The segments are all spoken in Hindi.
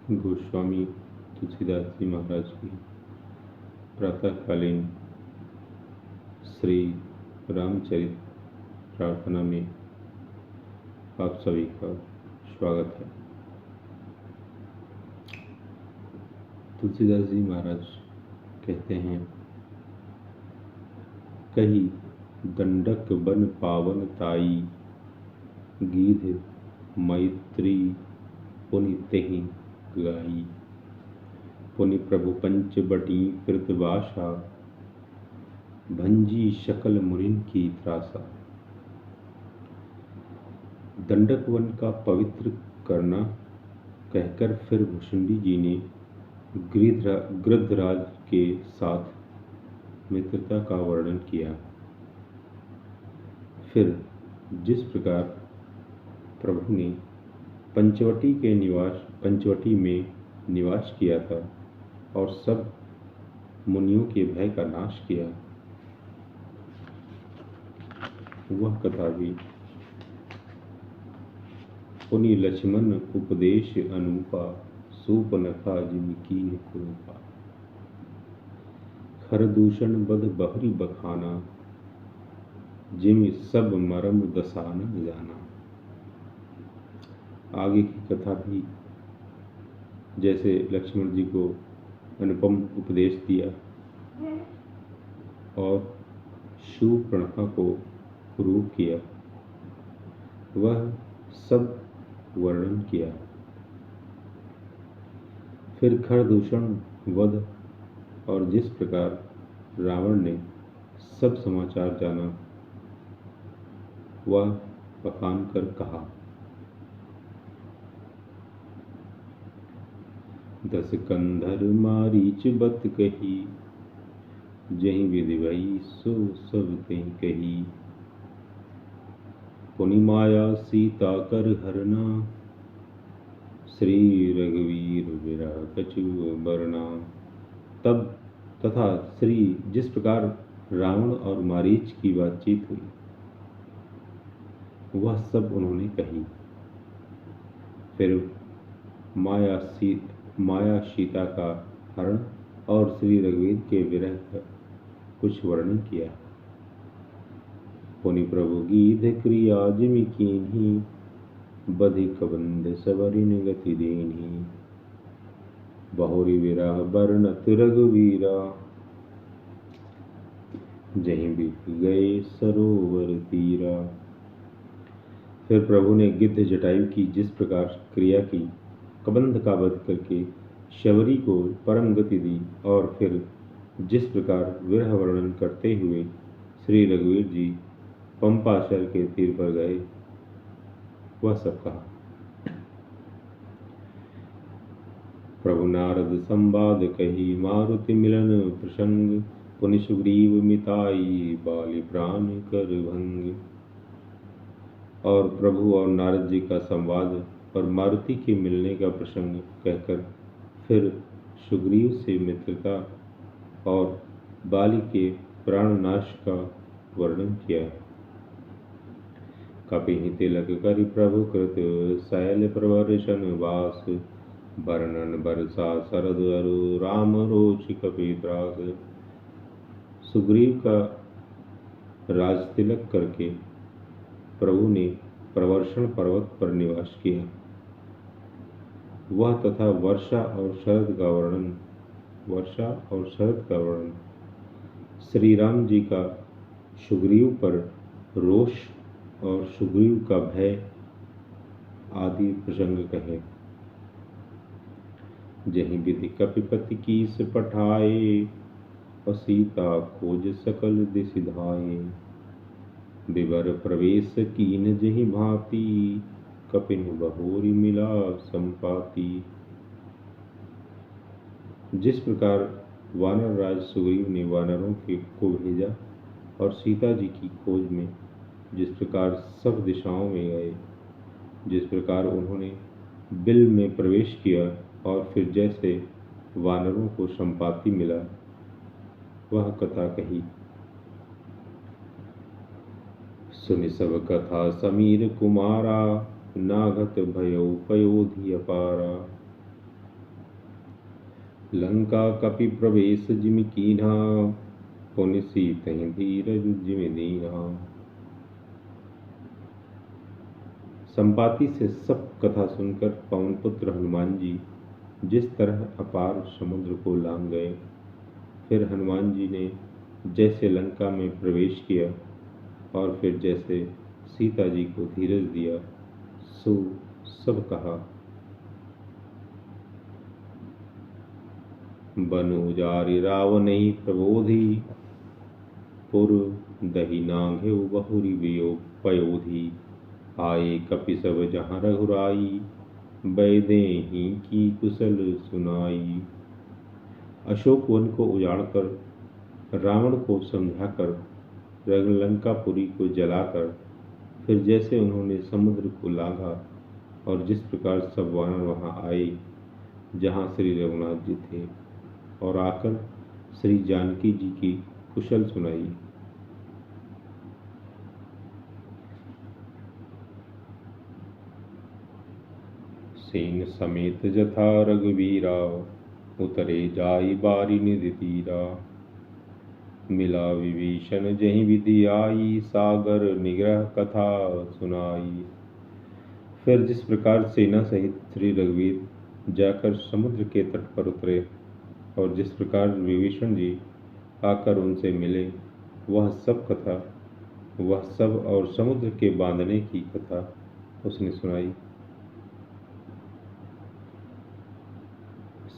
गोस्वामी तुलसीदास जी महाराज की प्रातःकालीन श्री रामचरित प्रार्थना में आप सभी का स्वागत है। तुलसीदास जी महाराज कहते हैं, कही दंडक बन पावन ताई, गीध मैत्री पुनि तेहि गाई। पुनि प्रभु पंच बटी कृतवासा, भंजी शकल मुनिन की त्रासा। दंडक वन का पवित्र करना कहकर फिर भुषुंडी जी ने गृद्धराज के साथ मित्रता का वर्णन किया। फिर जिस प्रकार प्रभु ने पंचवटी में निवास किया था और सब मुनियों के भय का नाश किया, वह कथा भी पुनि लक्ष्मण उपदेश अनुपा, सूपनखा जिन कीन कुरूपा। खरदूषण बध बहरी बखाना, जिम सब मरम दसाना जाना। आगे की कथा भी जैसे लक्ष्मण जी को अनुपम उपदेश दिया और शूर्पणखा को कुरूप किया, वह सब वर्णन किया। फिर खरदूषण वध और जिस प्रकार रावण ने सब समाचार जाना, वह बखान कर कहा। 10 कंधर मारीच बत कही, जहि विधि भई सो सब तेहि कही। पुनि माया सीता कर हरना, श्री रघुवीर विरह कछु बरना। तब तथा श्री जिस प्रकार रावण और मारीच की बातचीत हुई, वह सब उन्होंने कही। फिर माया सीता का हरण और श्री रघुवीर के विरह का कुछ वर्णन किया। पुनि प्रभु गीध क्रिया जिमि कीन्ही, बधि कबंध सबरिन गति दीन्ही। बहुरी विरह बरनत रघुवीरा, जहीं बीत गए सरोवर तीरा। फिर प्रभु ने गिद्ध जटायु की जिस प्रकार क्रिया की, कबंध का वध करके शबरी को परम गति दी और फिर जिस प्रकार विरह वर्णन करते हुए श्री रघुवीर जी पंपाशर के तीर पर गए, वह सब कहा। प्रभु नारद संवाद कही, मारुति मिलन प्रसंग। पुनि सुग्रीव मिताई, बाली प्राण कर भंग। और प्रभु और नारद जी का संवाद और मारुति के मिलने का प्रसंग कहकर फिर सुग्रीव से मित्रता और बाली के प्राणनाश का वर्णन किया। कपिहि तिलक करि प्रभु कृत, शैल प्रवर्षन वास। वर्णन बरसा शरद अरु, राम रोच कपि त्रास। सुग्रीव का राज तिलक करके प्रभु ने प्रवर्षण पर्वत पर निवास किया। वह तथा वर्षा और शरद का वर्णन श्री राम जी का सुग्रीव पर रोष और सुग्रीव का भय आदि प्रसंग कहे। जहीं विधि कपिपति कीस पठाए, और सीता खोज सकल दिशि धाये। विवर प्रवेश कीन जहि भांति, कपिन बहोरी मिला संपाति। जिस प्रकार वानर राज सुग्रीव ने वानरों को भेजा और सीता जी की खोज में जिस प्रकार सब दिशाओं में गए, जिस प्रकार उन्होंने बिल में प्रवेश किया और फिर जैसे वानरों को संपाति मिला, वह कथा कही। सुनि सब कथा समीर कुमारा, नागत भयो पयोधि अपारा। लंका कपि प्रवेश जिमि कीन्हा, पुनि सीतहि धीरज जिमि दीन्हा। संपाति से सब कथा सुनकर पवन पुत्र हनुमान जी जिस तरह अपार समुद्र को लांघ गए, फिर हनुमान जी ने जैसे लंका में प्रवेश किया और फिर जैसे सीता जी को धीरज दिया, सो सब कहा। बन उजारि रावणहि प्रबोधि, पुर दही नाघेउ बहुरि वियोग पयोधि। आए कपि सब जहाँ रघुराई, बैदेही की कुशल सुनाई। अशोक वन को उजाड़कर, रावण को समझाकर, लंकापुरी को जलाकर, फिर जैसे उन्होंने समुद्र को लांघा और जिस प्रकार सब वानर वहां आए जहां श्री रघुनाथ जी थे, और आकर श्री जानकी जी की कुशल सुनाई। सेन समेत जथा रघुवीरा, उतरे जाई बारी निधि तीरा। मिला विभीषण जहि विधि आई, सागर निग्रह कथा सुनाई। फिर जिस प्रकार सेना सहित श्री रघुवीर जाकर समुद्र के तट पर उतरे और जिस प्रकार विभीषण जी आकर उनसे मिले, वह सब कथा, वह सब और समुद्र के बांधने की कथा उसने सुनाई।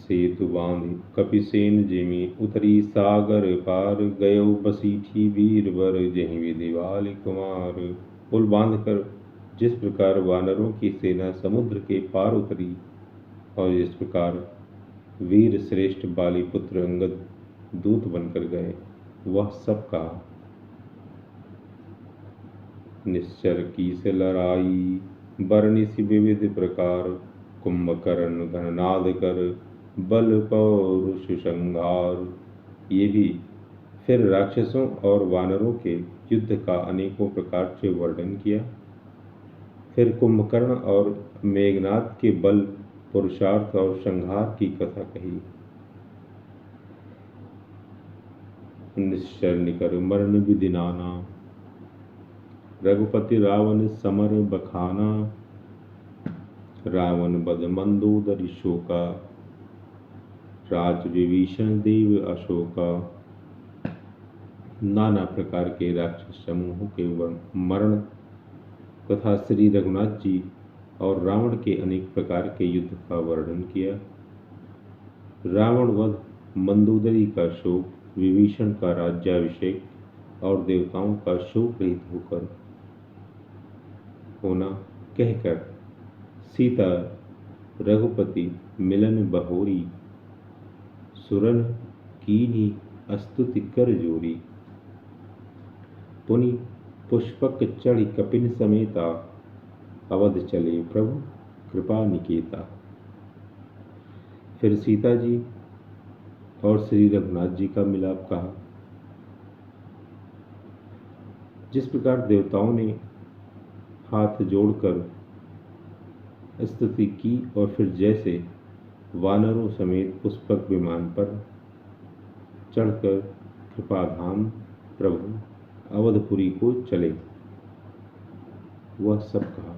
सेतु बांधि कपिसेन जिमि, उतरी सागर पार। गयो बसीठी वीरवर, जहि विधि बालि कुमार। पुल बांधकर जिस प्रकार वानरों की सेना समुद्र के पार उतरी और जिस प्रकार वीर श्रेष्ठ बाली पुत्र अंगद दूत बनकर गए, वह सब कहा। निश्चर की से लड़ाई, बरनिसि विविध प्रकार। कुंभकर्ण घननाद कर, बल पौरुष संहार। ये भी फिर राक्षसों और वानरों के युद्ध का अनेकों प्रकार से वर्णन किया। फिर कुंभकर्ण और मेघनाद के बल, पुरुषार्थ और संहार की कथा कही। निश्चर निकर मरण विधि नाना, रघुपति रावण समर बखाना। रावण बध मंदोदरी शोका, राज विभीषण देव अशोका। नाना प्रकार के राक्षस समूहों के मरण तथा श्री रघुनाथ जी और रावण के अनेक प्रकार के युद्ध का वर्णन किया। रावण वध, मंदोदरी का शोक, विभीषण का राज्याभिषेक और देवताओं का शोक रहित होकर होना कहकर सीता रघुपति मिलन बहोरी, सुरन कीन्ही स्तुति कर जोरी। पुनि पुष्पक चढ़ी कपिन समेता, अवध चले प्रभु कृपा निकेता। फिर सीता जी और श्री रघुनाथ जी का मिलाप कहा। जिस प्रकार देवताओं ने हाथ जोड़कर स्तुति की और फिर जैसे वानरों समेत पुष्पक विमान पर चढ़कर कृपाधाम प्रभु अवधपुरी को चले, वह सब कहा।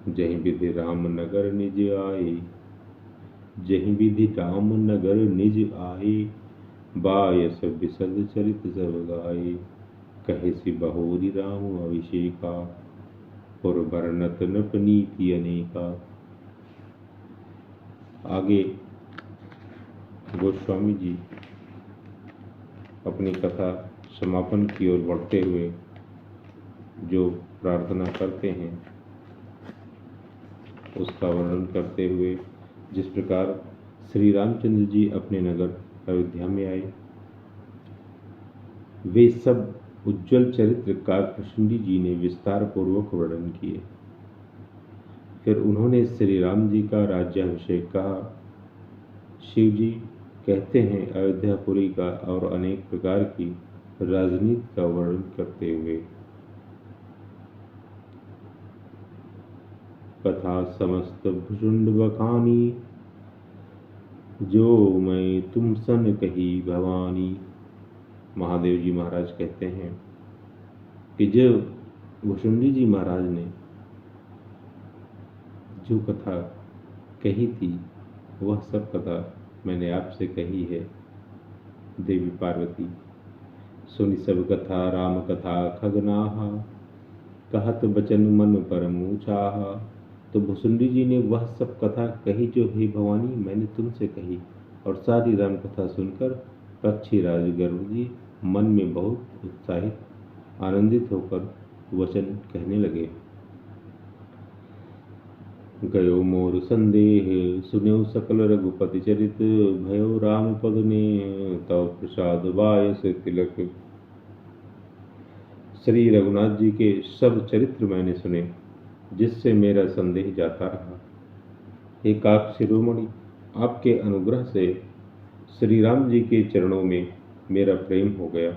जहि विधि राम नगर निज आए, जहि विधि राम नगर निज आए। बायस बिसद चरित सब गाए, कहे सि बहोरी राम अभिषेका। पुर बरनत नृप नीति अनेका। आगे गोस्वामी जी अपनी कथा समापन की ओर बढ़ते हुए जो प्रार्थना करते हैं उसका वर्णन करते हुए, जिस प्रकार श्री रामचंद्र जी अपने नगर अयोध्या में आए, वे सब उज्जवल चरित्र कारप्रसंडी जी ने विस्तार पूर्वक वर्णन किए। फिर उन्होंने श्री राम जी का राज्याभिषेक कहा। शिव जी कहते हैं अयोध्यापुरी का और अनेक प्रकार की राजनीति का वर्णन करते हुए, कथा समस्त भुजुंड बखानी। जो मैं तुम सन कही भवानी। महादेव जी महाराज कहते हैं कि जब भुसुंडी जी महाराज ने जो कथा कही थी वह सब कथा मैंने आपसे कही है देवी पार्वती। सुनि सब कथा राम कथा खगनाहा, कहत बचन मन परम ऊंचाहा। तो भुसुंडी जी ने वह सब कथा कही जो हे भवानी मैंने तुमसे कही, और सारी राम कथा सुनकर पक्षीराज गरुड़ जी मन में बहुत उत्साहित आनंदित होकर वचन कहने लगे। गयो मोर संदेह सुन्यो सकल रघुपति चरित, भयो राम पद ने तव प्रसाद बायस तिलक। श्री रघुनाथ जी के सब चरित्र मैंने सुने जिससे मेरा संदेह जाता रहा। हे काक शिरोमणि, आपके अनुग्रह से श्री राम जी के चरणों में मेरा प्रेम हो गया।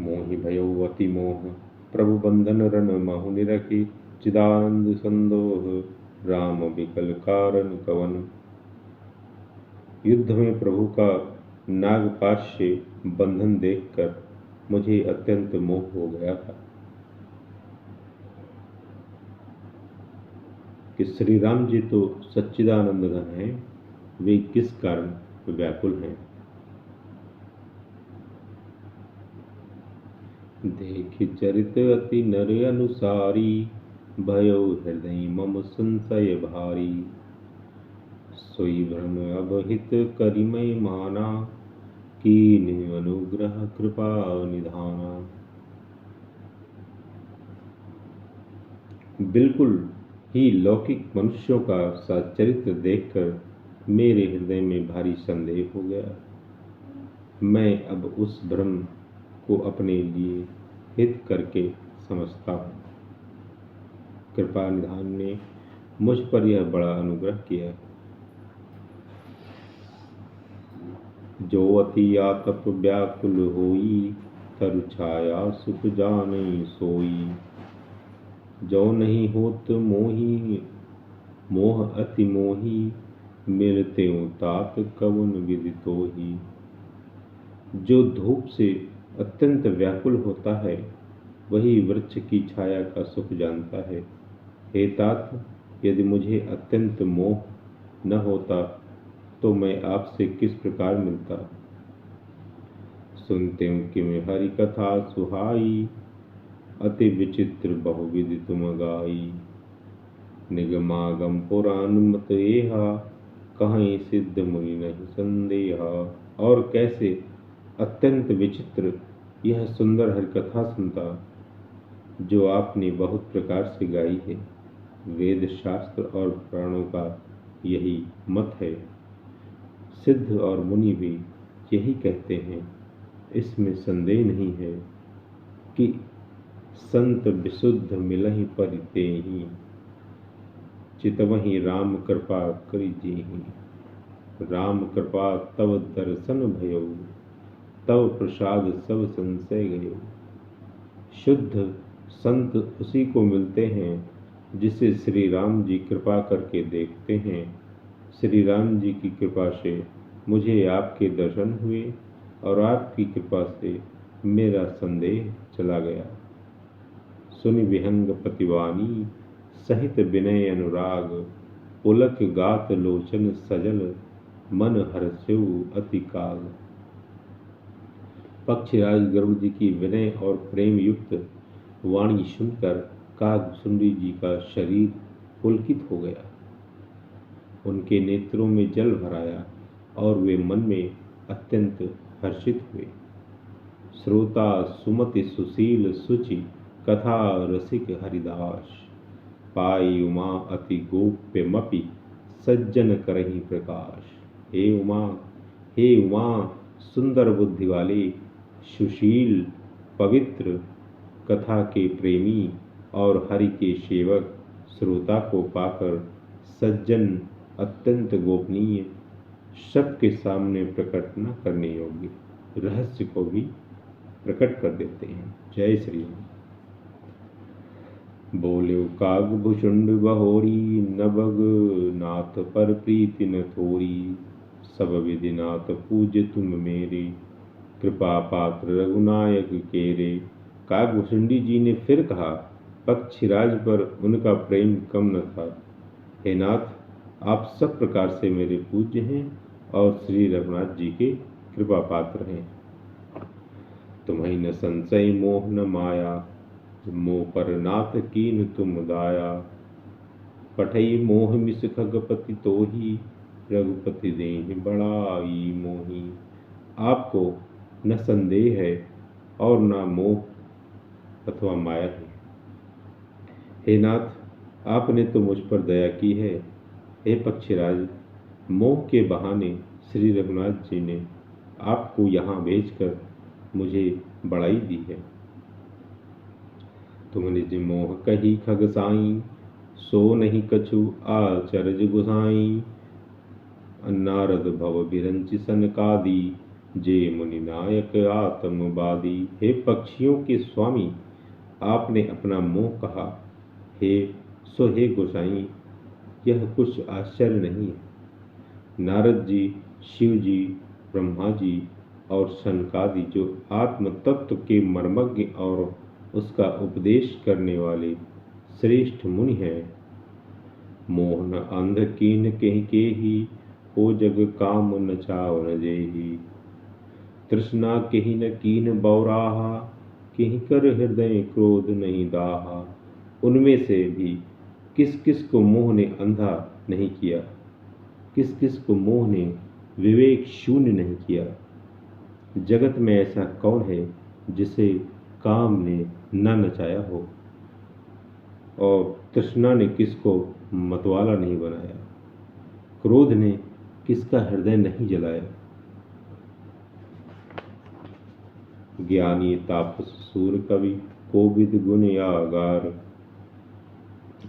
मोहि भयो अति मोह प्रभु बंधन रण महु निरखी, चिदानंद संदोह राम विकल कारण कवन। युद्ध में प्रभु का नागपाश बंधन देखकर मुझे अत्यंत मोह हो गया था कि श्री राम जी तो सच्चिदानंद घन हैं, वे किस कारण व्याकुल हैं। देखि चरित अति नर अनुसारी, भयो हृदय मम संशय भारी। सोई भ्रम अबहित करिमय माना, कीन्ह अनुग्रह कृपा निधाना। बिल्कुल ही लौकिक मनुष्यों का सा चरित्र देखकर मेरे हृदय में भारी संदेह हो गया। मैं अब उस भ्रम को अपने लिए हित करके समझता हूँ। कृपा निधान ने मुझ पर यह बड़ा अनुग्रह किया। जो अति आतप व्याकुल होई, तरु छाया सुख जाने सोई। जो नहीं होत मोही मोह अति मोही, मिलते तात कवन विधि तोही। जो धूप से अत्यंत व्याकुल होता है वही वृक्ष की छाया का सुख जानता है। हे तात, यदि मुझे अत्यंत मोह न होता तो मैं आपसे किस प्रकार मिलता। सुनते हूँ कि मैं हरि कथा सुहाई, अति विचित्र बहुविधि तुम गाई। निगमागम पुराण मत एहा, कहीं सिद्ध मुनि नहीं संदेहा। और कैसे अत्यंत विचित्र यह सुंदर हरिकथा सुनता जो आपने बहुत प्रकार से गाई है। वेद शास्त्र और पुराणों का यही मत है। सिद्ध और मुनि भी यही कहते हैं। इसमें संदेह नहीं है कि संत विशुद्ध मिलहि परितेहि, चितवहि राम कृपा करिजेहि। राम कृपा तव दर्शन भयो, तव प्रसाद सब संशय गयो। शुद्ध संत उसी को मिलते हैं जिसे श्री राम जी कृपा करके देखते हैं। श्री राम जी की कृपा से मुझे आपके दर्शन हुए और आपकी कृपा से मेरा संदेह चला गया। सुनि विहंग प्रतिवानी, सहित विनय अनुराग। पुलक गात लोचन सजल, मन हर्षेउ अति काल। पक्षीराज गरुड़ जी की विनय और प्रेम युक्त वाणी सुनकर काकभुसुंडी जी का शरीर पुलकित हो गया। उनके नेत्रों में जल भर आया और वे मन में अत्यंत हर्षित हुए। श्रोता सुमति सुशील सुचि, कथा रसिक हरिदास। पाई उमा अति गोप्यमपि, सज्जन करहि प्रकाश। हे उमा सुंदर बुद्धि वाले, सुशील पवित्र कथा के प्रेमी और हरि के सेवक श्रोता को पाकर सज्जन अत्यंत गोपनीय, सबके सामने प्रकट न करने योग्य रहस्य को भी प्रकट कर देते हैं। जय श्री राम। बोल्यो कागभुषुंड बहोरी, नभग नाथ पर प्रीति न थोरी। सब विधि नाथ पूज्य तुम मेरे, कृपा पात्र रघुनायक केरे। कागभूषुंडी जी ने फिर कहा, पक्षीराज पर उनका प्रेम कम न था। हे नाथ, आप सब प्रकार से मेरे पूज्य हैं और श्री रघुनाथ जी के कृपा पात्र हैं। तुम्हें न संशय मोह न माया, मोह पर नाथ कीन तुम दाया। पठई मोह मिस खगपति तोही, रघुपति देहि बड़ाई मोही। आपको न संदेह है और न मोह अथवा माया है। हे नाथ, आपने तो मुझ पर दया की है। हे पक्षीराज, मोह के बहाने श्री रघुनाथ जी ने आपको यहाँ भेजकर मुझे बड़ाई दी है। तुम निज मोह कही खग साई, सो नहीं कछु आचरज गुसाई। नारद भव बिरंचि सनकादि, जे मुनि नायक आत्मवादी। हे पक्षियों के स्वामी, आपने अपना मोह कहा। हे गोसाई, यह कुछ आश्चर्य नहीं है। नारद जी, शिव जी, ब्रह्मा जी और सनकादि जो आत्म तत्व के मर्मज्ञ और उसका उपदेश करने वाले श्रेष्ठ मुनि हैं। मोह न अंध कीन कहीं के ही, हो जग काम न चाव न जेही। तृष्णा कहीं न कीन बौराहा, कहीं कर हृदय क्रोध नहीं दाहा। उनमें से भी किस किस को मोह ने अंधा नहीं किया, किस किस को मोह ने विवेक शून्य नहीं किया। जगत में ऐसा कौन है जिसे काम ने न नचाया हो, और तृष्णा ने किसको मतवाला नहीं बनाया, क्रोध ने किसका हृदय नहीं जलाया। ज्ञानी तापस सूर कवि, कोविद गुण यागार।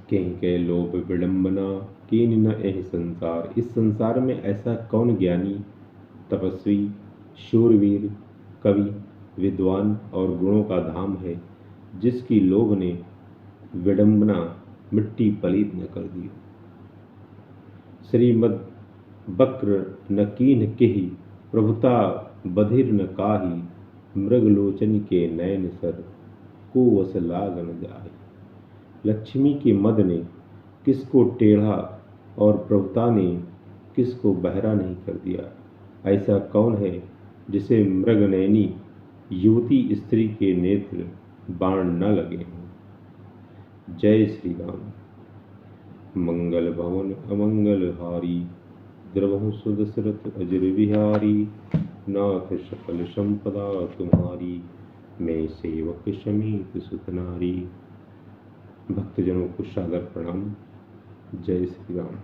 कहीं के लोभ विडंबना, कीन न एह संसार। इस संसार में ऐसा कौन ज्ञानी, तपस्वी, शूरवीर, कवि, विद्वान और गुणों का धाम है, जिसकी लोभ ने विडंबना मिट्टी पलीत न कर दी। श्रीमद बक्र न कीन केहि, प्रभुता बधिर न काही। मृगलोचन के नयन सर, को वस लाग न जाए। लक्ष्मी के मद ने किसको टेढ़ा और प्रभुता ने किसको बहरा नहीं कर दिया। ऐसा कौन है जिसे मृगनयनी युवती स्त्री के नेत्र बाण न लगे हों। जय श्री राम। मंगल भवन अमंगल हारी, द्रवहु सुदशरथ अजर बिहारी। नाथ सकल संपदा तुम्हारी, मैं सेवक समीप सुत नारी। भक्तजनों को सादर प्रणाम। जय श्री राम।